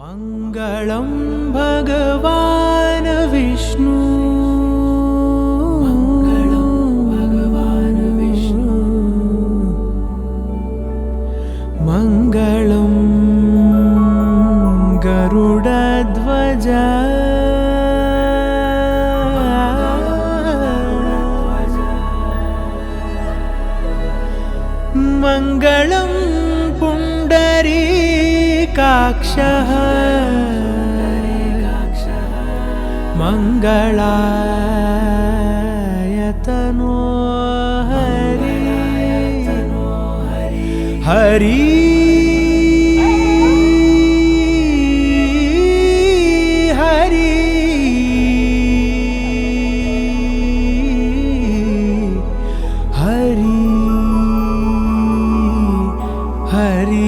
मङ्गलं भगवान् विष्णु मङ्गलं गरुडध्वज मङ्गलं पुण्डरीकाक्षः मङ्गलायतनो हरि हरि हरि हरि हरि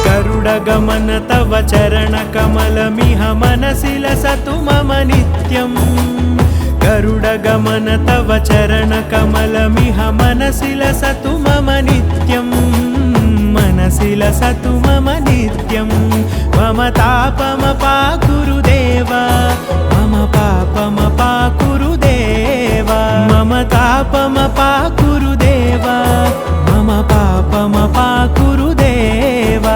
गरुडगमन तव चरणकमलमिह मनसि लसतु मम नित्यम् गरुडगमन तव चरणकमलमिह मनसि लसतु मम नित्यम् मनसि लसतु मम नित्यम् मम तापमपाकुरु देव मम पापमपाकुरु देव मम तापमपाकुरु देव मम पापमपाकुरु देव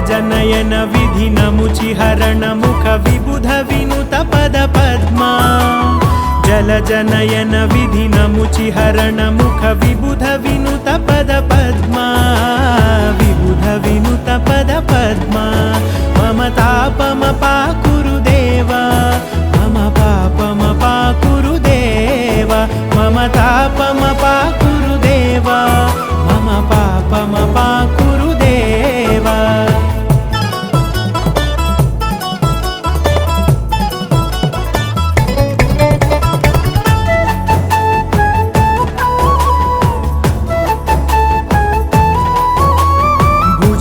जनयन विधि नमुचि हरण मुख विबुध विनुत पद पद्मा जल जनयन विधि नमुचि हरण मुख विबुध विनुत पद पद्मा विबुध विनुत पद पद्मा मम तापमपाकुरु देव मम पापमपाकुरु देव मम तापमपाकुरु देव मम पापमपाकुरु देव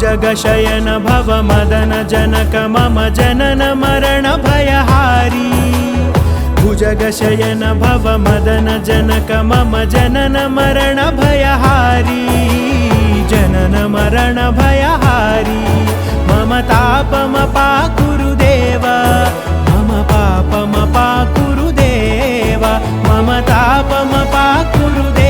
जगशयन भव मदन जनक मम जनन मरण भयहारी भुजगशयन भव मदन जनक मम जनन मरण भयहारी जनन मरण भयहारी मम तापमपाकुरु देव मम पापमपाकुरु देव मम तापमपाकुरु देव